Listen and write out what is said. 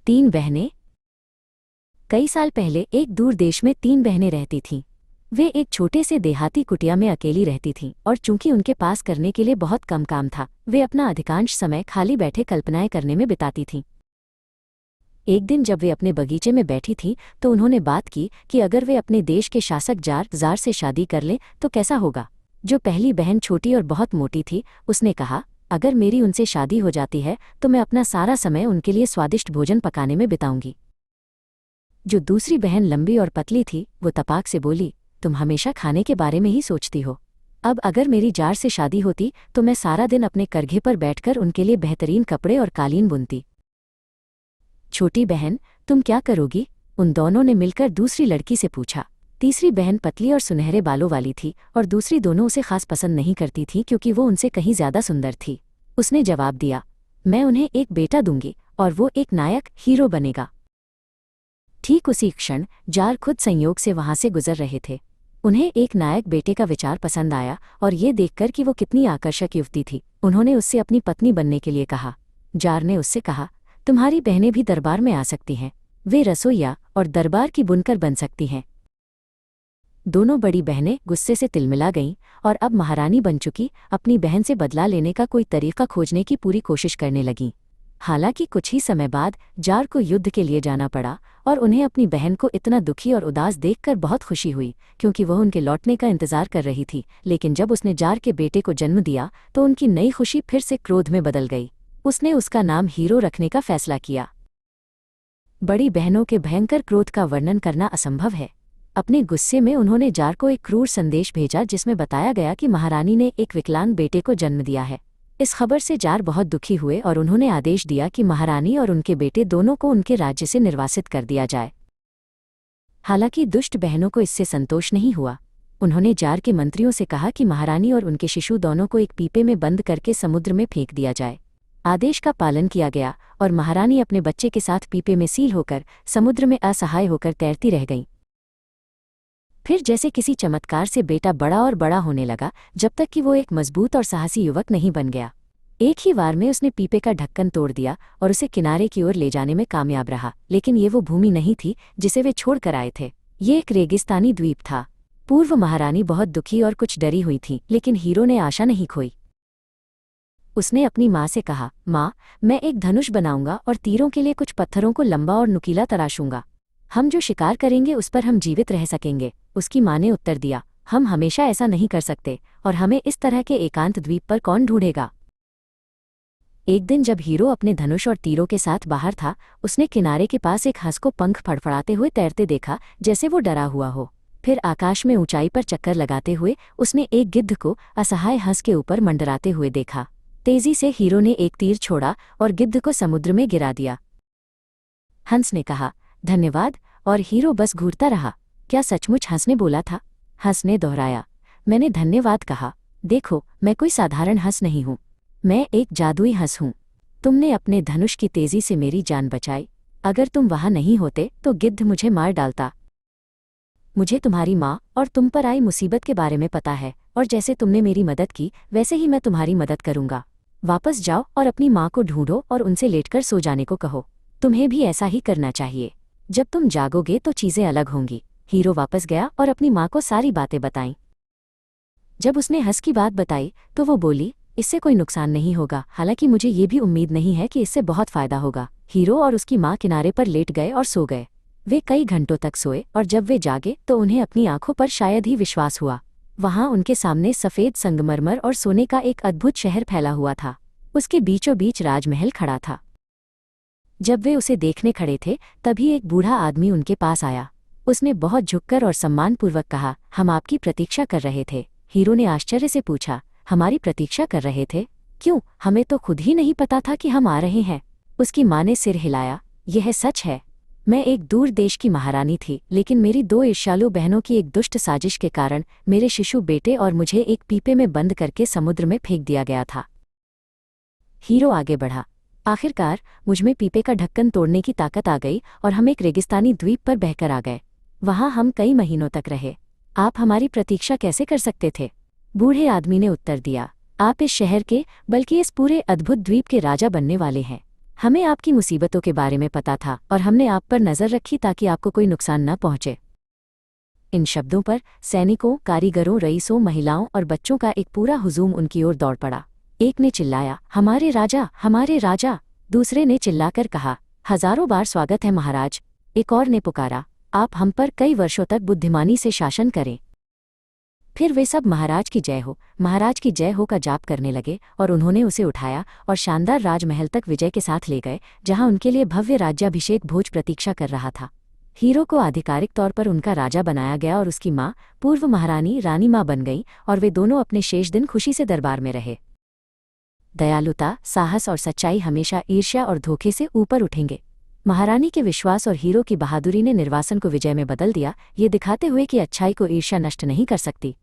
तीन बहनें। कई साल पहले एक दूर देश में तीन बहनें रहती थीं। वे एक छोटे से देहाती कुटिया में अकेली रहती थीं और चूंकि उनके पास करने के लिए बहुत कम काम था, वे अपना अधिकांश समय खाली बैठे कल्पनाएं करने में बिताती थीं। एक दिन जब वे अपने बगीचे में बैठी थीं तो उन्होंने बात की कि अगर वे अपने देश के शासक जार से शादी कर लें तो कैसा होगा। जो पहली बहन छोटी और बहुत मोटी थी, उसने कहा, अगर मेरी उनसे शादी हो जाती है तो मैं अपना सारा समय उनके लिए स्वादिष्ट भोजन पकाने में बिताऊंगी। जो दूसरी बहन लंबी और पतली थी, वो तपाक से बोली, तुम हमेशा खाने के बारे में ही सोचती हो। अब अगर मेरी जार से शादी होती तो मैं सारा दिन अपने करघे पर बैठकर उनके लिए बेहतरीन कपड़े और कालीन बुनती। छोटी बहन, तुम क्या करोगी? उन दोनों ने मिलकर दूसरी लड़की से पूछा। तीसरी बहन पतली और सुनहरे बालों वाली थी और दूसरी दोनों उसे खास पसंद नहीं करती थी क्योंकि वो उनसे कहीं ज्यादा सुंदर थी। उसने जवाब दिया, मैं उन्हें एक बेटा दूंगी और वो एक नायक हीरो बनेगा। ठीक उसी क्षण जार खुद संयोग से वहां से गुजर रहे थे। उन्हें एक नायक बेटे का विचार पसंद आया और ये देखकर कि वो कितनी आकर्षक युवती थी, उन्होंने उससे अपनी पत्नी बनने के लिए कहा। जार ने उससे कहा, तुम्हारी बहनें भी दरबार में आ सकती हैं। वे रसोइया और दरबार की बुनकर बन सकती हैं। दोनों बड़ी बहनें गुस्से से तिलमिला गईं और अब महारानी बन चुकी अपनी बहन से बदला लेने का कोई तरीका खोजने की पूरी कोशिश करने लगीं। हालांकि कुछ ही समय बाद जार को युद्ध के लिए जाना पड़ा और उन्हें अपनी बहन को इतना दुखी और उदास देखकर बहुत खुशी हुई क्योंकि वह उनके लौटने का इंतजार कर रही थी। लेकिन जब उसने जार के बेटे को जन्म दिया तो उनकी नई खुशी फिर से क्रोध में बदल गई। उसने उसका नाम हीरो रखने का फैसला किया। बड़ी बहनों के भयंकर क्रोध का वर्णन करना असंभव है। अपने गुस्से में उन्होंने जार को एक क्रूर संदेश भेजा जिसमें बताया गया कि महारानी ने एक विकलांग बेटे को जन्म दिया है। इस खबर से जार बहुत दुखी हुए और उन्होंने आदेश दिया कि महारानी और उनके बेटे दोनों को उनके राज्य से निर्वासित कर दिया जाए। हालांकि दुष्ट बहनों को इससे संतोष नहीं हुआ। उन्होंने जार के मंत्रियों से कहा कि महारानी और उनके शिशु दोनों को एक पीपे में बंद करके समुद्र में फेंक दिया जाए। आदेश का पालन किया गया और महारानी अपने बच्चे के साथ पीपे में सील होकर समुद्र में असहाय होकर तैरती रह गईं। फिर जैसे किसी चमत्कार से बेटा बड़ा और बड़ा होने लगा जब तक कि वो एक मजबूत और साहसी युवक नहीं बन गया। एक ही वार में उसने पीपे का ढक्कन तोड़ दिया और उसे किनारे की ओर ले जाने में कामयाब रहा। लेकिन ये वो भूमि नहीं थी जिसे वे छोड़कर आए थे। ये एक रेगिस्तानी द्वीप था। पूर्व महारानी बहुत दुखी और कुछ डरी हुई थी, लेकिन हीरो ने आशा नहीं खोई। उसने अपनी माँ से कहा, माँ, मैं एक धनुष बनाऊंगा और तीरों के लिए कुछ पत्थरों को लंबा और नुकीला तराशूंगा। हम जो शिकार करेंगे उस पर हम जीवित रह सकेंगे। उसकी माँ ने उत्तर दिया, हम हमेशा ऐसा नहीं कर सकते और हमें इस तरह के एकांत द्वीप पर कौन ढूंढेगा। एक दिन जब हीरो अपने धनुष और तीरों के साथ बाहर था, उसने किनारे के पास एक हंस को पंख फड़फड़ाते हुए तैरते देखा जैसे वो डरा हुआ हो। फिर आकाश में ऊंचाई पर चक्कर लगाते हुए उसने एक गिद्ध को असहाय हंस के ऊपर मंडराते हुए देखा। तेजी से हीरो ने एक तीर छोड़ा और गिद्ध को समुद्र में गिरा दिया। हंस ने कहा, धन्यवाद, और हीरो बस घूरता रहा। क्या सचमुच हंस ने बोला था? हंस ने दोहराया, मैंने धन्यवाद कहा। देखो, मैं कोई साधारण हंस नहीं हूँ, मैं एक जादुई हंस हूँ। तुमने अपने धनुष की तेजी से मेरी जान बचाई। अगर तुम वहां नहीं होते तो गिद्ध मुझे मार डालता। मुझे तुम्हारी माँ और तुम पर आई मुसीबत के बारे में पता है और जैसे तुमने मेरी मदद की वैसे ही मैं तुम्हारी मदद करूंगा। वापस जाओ और अपनी माँ को ढूंढो और उनसे लेटकर सो जाने को कहो। तुम्हें भी ऐसा ही करना चाहिए। जब तुम जागोगे तो चीजें अलग होंगी। हीरो वापस गया और अपनी माँ को सारी बातें बताईं। जब उसने हंस की बात बताई तो वो बोली, इससे कोई नुकसान नहीं होगा, हालांकि मुझे ये भी उम्मीद नहीं है कि इससे बहुत फायदा होगा। हीरो और उसकी माँ किनारे पर लेट गए और सो गए। वे कई घंटों तक सोए और जब वे जागे तो उन्हें अपनी आंखों पर शायद ही विश्वास हुआ। वहां उनके सामने सफेद संगमरमर और सोने का एक अद्भुत शहर फैला हुआ था। उसके बीचों बीच राजमहल खड़ा था। जब वे उसे देखने खड़े थे तभी एक बूढ़ा आदमी उनके पास आया। उसने बहुत झुककर और सम्मानपूर्वक कहा, हम आपकी प्रतीक्षा कर रहे थे। हीरो ने आश्चर्य से पूछा, हमारी प्रतीक्षा कर रहे थे? क्यों, हमें तो खुद ही नहीं पता था कि हम आ रहे हैं। उसकी माँ ने सिर हिलाया, यह सच है। मैं एक दूर देश की महारानी थी, लेकिन मेरी दो ईर्ष्यालु बहनों की एक दुष्ट साजिश के कारण मेरे शिशु बेटे और मुझे एक पीपे में बंद करके समुद्र में फेंक दिया गया था। हीरो आगे बढ़ा, आखिरकार मुझमें पीपे का ढक्कन तोड़ने की ताकत आ गई और हम एक रेगिस्तानी द्वीप पर बहकर आ गए। वहां हम कई महीनों तक रहे। आप हमारी प्रतीक्षा कैसे कर सकते थे? बूढ़े आदमी ने उत्तर दिया, आप इस शहर के बल्कि इस पूरे अद्भुत द्वीप के राजा बनने वाले हैं। हमें आपकी मुसीबतों के बारे में पता था और हमने आप पर नज़र रखी ताकि आपको कोई नुकसान न पहुंचे। इन शब्दों पर सैनिकों, कारीगरों, रईसों, महिलाओं और बच्चों का एक पूरा हुजूम उनकी ओर दौड़ पड़ा। एक ने चिल्लाया, हमारे राजा, हमारे राजा। दूसरे ने चिल्लाकर कहा, हजारों बार स्वागत है महाराज। एक और ने पुकारा, आप हम पर कई वर्षों तक बुद्धिमानी से शासन करें। फिर वे सब महाराज की जय हो, महाराज की जय हो का जाप करने लगे और उन्होंने उसे उठाया और शानदार राजमहल तक विजय के साथ ले गए, जहां उनके लिए भव्य राज्याभिषेक भोज प्रतीक्षा कर रहा था। हीरो को आधिकारिक तौर पर उनका राजा बनाया गया और उसकी माँ, पूर्व महारानी, रानी माँ बन गई और वे दोनों अपने शेष दिन खुशी से दरबार में रहे। दयालुता, साहस और सच्चाई हमेशा ईर्ष्या और धोखे से ऊपर उठेंगे। महारानी के विश्वास और हीरो की बहादुरी ने निर्वासन को विजय में बदल दिया, ये दिखाते हुए कि अच्छाई को ईर्ष्या नष्ट नहीं कर सकती।